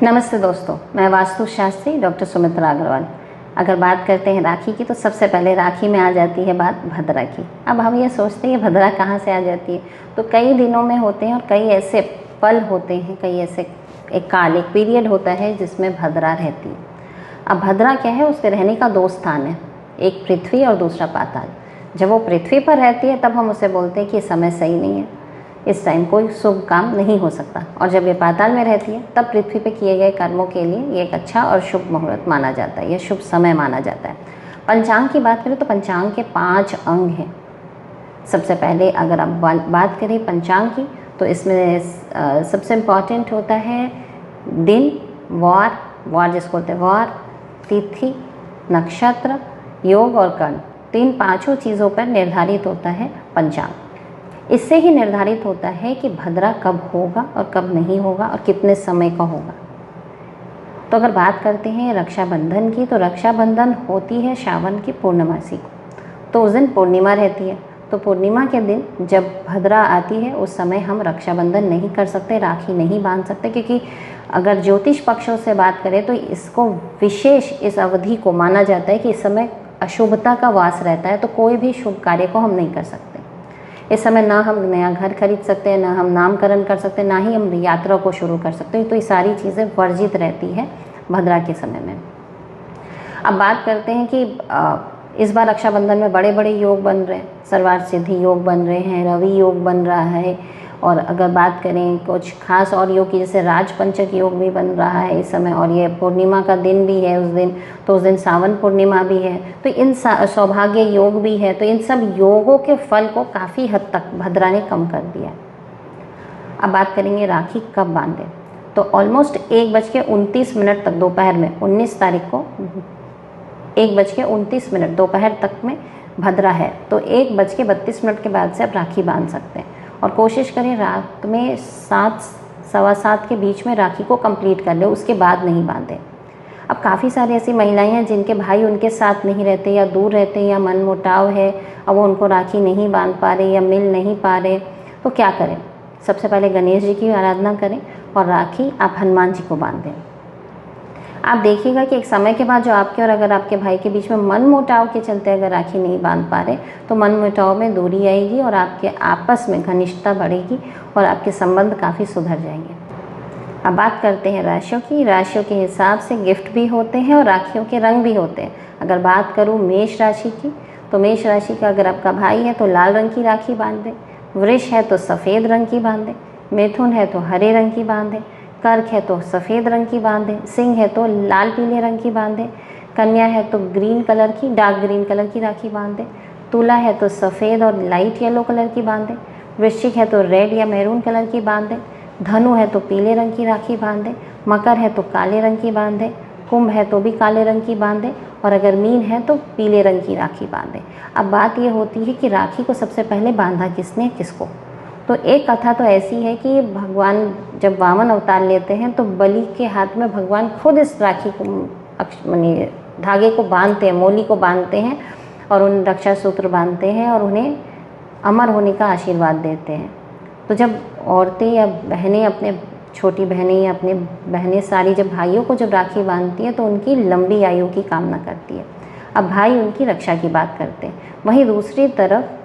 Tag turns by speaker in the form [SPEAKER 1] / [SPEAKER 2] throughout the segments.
[SPEAKER 1] नमस्ते दोस्तों, मैं वास्तु शास्त्री डॉक्टर सुमित्रा अग्रवाल। अगर बात करते हैं राखी की तो सबसे पहले राखी में आ जाती है बात भद्रा की। अब हम ये सोचते हैं भद्रा कहाँ से आ जाती है, तो कई दिनों में होते हैं और कई ऐसे पल होते हैं, कई ऐसे एक काल एक पीरियड होता है जिसमें भद्रा रहती है। अब भद्रा क्या है, उसके रहने का दो स्थान है, एक पृथ्वी और दूसरा पाताल। जब वो पृथ्वी पर रहती है तब हम उसे बोलते हैं कि समय सही नहीं है, इस टाइम कोई शुभ काम नहीं हो सकता। और जब ये पाताल में रहती है तब पृथ्वी पे किए गए कर्मों के लिए ये एक अच्छा और शुभ मुहूर्त माना जाता है, यह शुभ समय माना जाता है। पंचांग की बात करें तो पंचांग के 5 अंग हैं। सबसे पहले अगर आप बात करें पंचांग की तो इसमें सबसे इम्पॉर्टेंट होता है दिन, वार जिसको बोलते हैं वार, तिथि, नक्षत्र, योग और कर्ण। तो इन 5 चीज़ों पर निर्धारित होता है पंचांग। इससे ही निर्धारित होता है कि भद्रा कब होगा और कब नहीं होगा और कितने समय का होगा। तो अगर बात करते हैं रक्षाबंधन की, तो रक्षाबंधन होती है श्रावण की पूर्णमासी को, तो उस दिन पूर्णिमा रहती है। तो पूर्णिमा के दिन जब भद्रा आती है उस समय हम रक्षाबंधन नहीं कर सकते, राखी नहीं बांध सकते, क्योंकि अगर ज्योतिष पक्षों से बात करें तो इसको विशेष इस अवधि को माना जाता है कि इस समय अशुभता का वास रहता है, तो कोई भी शुभ कार्य को हम नहीं कर सकते। इस समय ना हम नया घर खरीद सकते हैं, ना हम नामकरण कर सकते हैं, ना ही हम यात्रा को शुरू कर सकते हैं। तो ये सारी चीज़ें वर्जित रहती है भद्रा के समय में। अब बात करते हैं कि इस बार रक्षाबंधन में बड़े बड़े योग बन रहे हैं, सर्वार्थ सिद्धि योग बन रहे हैं, रवि योग बन रहा है, और अगर बात करें कुछ खास और योग की, जैसे राजपंचक योग भी बन रहा है इस समय, और ये पूर्णिमा का दिन भी है उस दिन, तो उस दिन सावन पूर्णिमा भी है, तो इन सौभाग्य योग भी है। तो इन सब योगों के फल को काफ़ी हद तक भद्रा ने कम कर दिया। अब बात करेंगे राखी कब बांधे, तो ऑलमोस्ट 1:29 तक दोपहर में 19 तारीख को 1:29 दोपहर तक में भद्रा है, तो 1:32 के बाद से आप राखी बांध सकते हैं। और कोशिश करें रात में 7 सवा 7 के बीच में राखी को कंप्लीट कर ले, उसके बाद नहीं बांधें। अब काफ़ी सारी ऐसी महिलाएं हैं जिनके भाई उनके साथ नहीं रहते, या दूर रहते हैं, या मनमुटाव है, अब वो उनको राखी नहीं बांध पा रहे या मिल नहीं पा रहे, तो क्या करें? सबसे पहले गणेश जी की आराधना करें और राखी आप हनुमान जी को बांध दें। आप देखिएगा कि एक समय के बाद जो आपके और अगर आपके भाई के बीच में मन मुटाव के चलते अगर राखी नहीं बांध पा रहे, तो मन मुटाव में दूरी आएगी और आपके आपस में घनिष्ठता बढ़ेगी और आपके संबंध काफ़ी सुधर जाएंगे। अब बात करते हैं राशियों की। राशियों के हिसाब से गिफ्ट भी होते हैं और राखियों के रंग भी होते हैं। अगर बात करूँ मेष राशि की, तो मेष राशि का अगर आपका भाई है तो लाल रंग की राखी बांध दें, वृष है तो सफ़ेद रंग की बांधें, मिथुन है तो हरे रंग की बांधें, कर्क है तो सफ़ेद रंग की बांधें, सिंह है तो लाल पीले रंग की बांधें, कन्या है तो ग्रीन कलर की, डार्क ग्रीन कलर की राखी बांधें, तुला है तो सफ़ेद और लाइट येलो कलर की बांधें, वृश्चिक है तो रेड या मैरून कलर की बांधें, धनु है तो पीले रंग की राखी बांधें, मकर है तो काले रंग की बांधें, कुंभ है तो भी काले रंग की बांधें, और अगर मीन है तो पीले रंग की राखी बांधें। अब बात ये होती है कि राखी को सबसे पहले बांधा किसने, किसको? तो एक कथा तो ऐसी है कि भगवान जब वामन अवतार लेते हैं तो बलि के हाथ में भगवान खुद इस राखी को धागे को बांधते हैं, मोली को बांधते हैं और उन रक्षा सूत्र बांधते हैं और उन्हें अमर होने का आशीर्वाद देते हैं। तो जब औरतें या बहनें अपने छोटी बहनें या अपने बहनें सारी जब भाइयों को जब राखी बांधती है तो उनकी लंबी आयु की कामना करती है। अब भाई उनकी रक्षा की बात करते हैं। वहीं दूसरी तरफ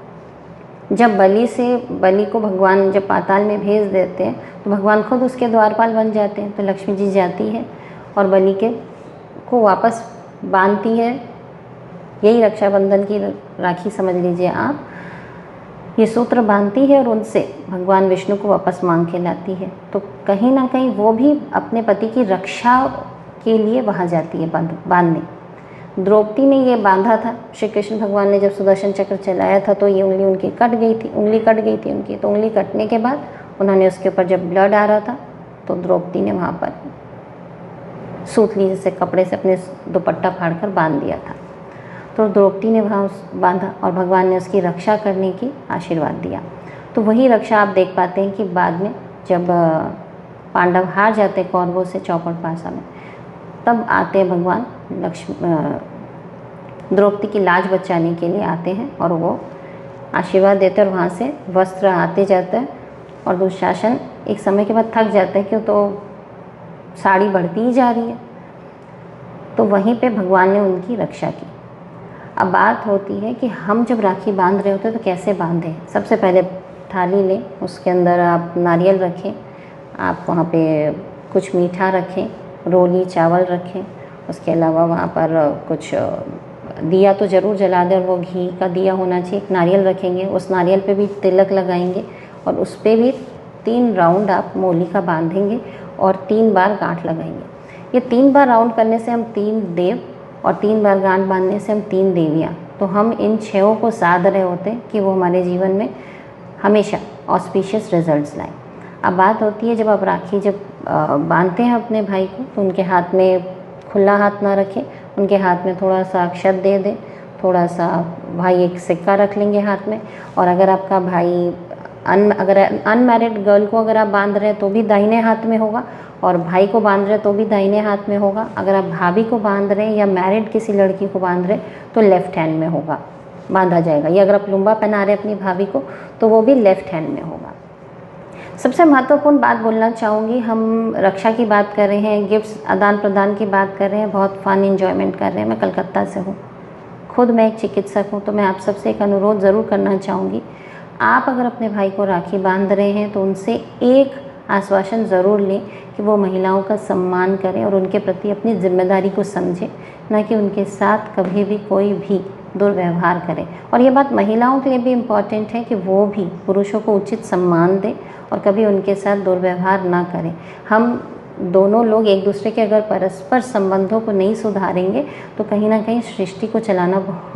[SPEAKER 1] जब बलि को भगवान जब पाताल में भेज देते हैं तो भगवान खुद उसके द्वारपाल बन जाते हैं। तो लक्ष्मी जी जाती है और बलि को वापस बांधती है। यही रक्षाबंधन की राखी समझ लीजिए आप, ये सूत्र बांधती है और उनसे भगवान विष्णु को वापस मांग के लाती है। तो कहीं ना कहीं वो भी अपने पति की रक्षा के लिए वहाँ जाती है बांधने। द्रौपदी ने ये बांधा था, श्री कृष्ण भगवान ने जब सुदर्शन चक्र चलाया था तो ये उंगली उनकी कट गई थी, उंगली कट गई थी उनकी। तो उंगली कटने के बाद उन्होंने उसके ऊपर जब ब्लड आ रहा था तो द्रौपदी ने वहाँ पर सूतली से कपड़े से अपने दुपट्टा फाड़कर बांध दिया था। तो द्रौपदी ने वहाँ बांधा और भगवान ने उसकी रक्षा करने की आशीर्वाद दिया। तो वही रक्षा आप देख पाते हैं कि बाद में जब पांडव हार जाते कौरवों से चौपड़ पासा में, तब आते हैं भगवान द्रौपदी की लाज बचाने के लिए आते हैं और वो आशीर्वाद देते हैं और वहाँ से वस्त्र आते जाते हैं। और दुशासन एक समय के बाद थक जाते हैं, क्यों तो साड़ी बढ़ती ही जा रही है। तो वहीं पे भगवान ने उनकी रक्षा की। अब बात होती है कि हम जब राखी बांध रहे होते हैं तो कैसे बांधें। सबसे पहले थाली लें, उसके अंदर आप नारियल रखें, आप वहाँ पे कुछ मीठा रखें, रोली चावल रखें, उसके अलावा वहाँ पर कुछ दिया तो ज़रूर जला दें और वो घी का दिया होना चाहिए। एक नारियल रखेंगे, उस नारियल पे भी तिलक लगाएंगे और उस पर भी 3 राउंड आप मोली का बांधेंगे और 3 बार गांठ लगाएंगे। ये 3 बार राउंड करने से हम 3 देव और 3 बार गांठ बांधने से हम 3 देवियाँ, तो हम इन 6 को साध रहे होते हैं कि वो हमारे जीवन में हमेशा ऑस्पिशियस रिजल्ट्स लाएं। अब बात होती है जब आप राखी जब बांधते हैं अपने भाई को, तो उनके हाथ में खुला हाथ ना रखें, उनके हाथ में थोड़ा सा अक्षत दे दें, थोड़ा सा भाई एक सिक्का रख लेंगे हाथ में। और अगर आपका भाई अगर अनमैरिड गर्ल को अगर आप बांध रहे हैं तो भी दाहिने हाथ में होगा, और भाई को बांध रहे हैं तो भी दाहिने हाथ में होगा। अगर आप भाभी को बांध रहे हैं या मैरिड किसी लड़की को बांध रहे हैं तो लेफ़्ट हैंड में होगा, बांधा जाएगा। या अगर आप लुम्बा पहना रहे हैं अपनी भाभी को तो वो भी लेफ़्ट हैंड में होगा। सबसे महत्वपूर्ण बात बोलना चाहूँगी, हम रक्षा की बात कर रहे हैं, गिफ्ट्स आदान प्रदान की बात कर रहे हैं, बहुत फ़न एंजॉयमेंट कर रहे हैं। मैं कलकत्ता से हूँ, खुद मैं एक चिकित्सक हूँ, तो मैं आप सबसे एक अनुरोध ज़रूर करना चाहूँगी। आप अगर अपने भाई को राखी बांध रहे हैं तो उनसे एक आश्वासन ज़रूर लें कि वो महिलाओं का सम्मान करें और उनके प्रति अपनी जिम्मेदारी को समझें, न कि उनके साथ कभी भी कोई भी दुर्व्यवहार करें। और ये बात महिलाओं के लिए भी इम्पॉर्टेंट है कि वो भी पुरुषों को उचित सम्मान दें और कभी उनके साथ दुर्व्यवहार ना करें। हम दोनों लोग एक दूसरे के अगर परस्पर संबंधों को नहीं सुधारेंगे तो कहीं ना कहीं सृष्टि को चलाना बहुत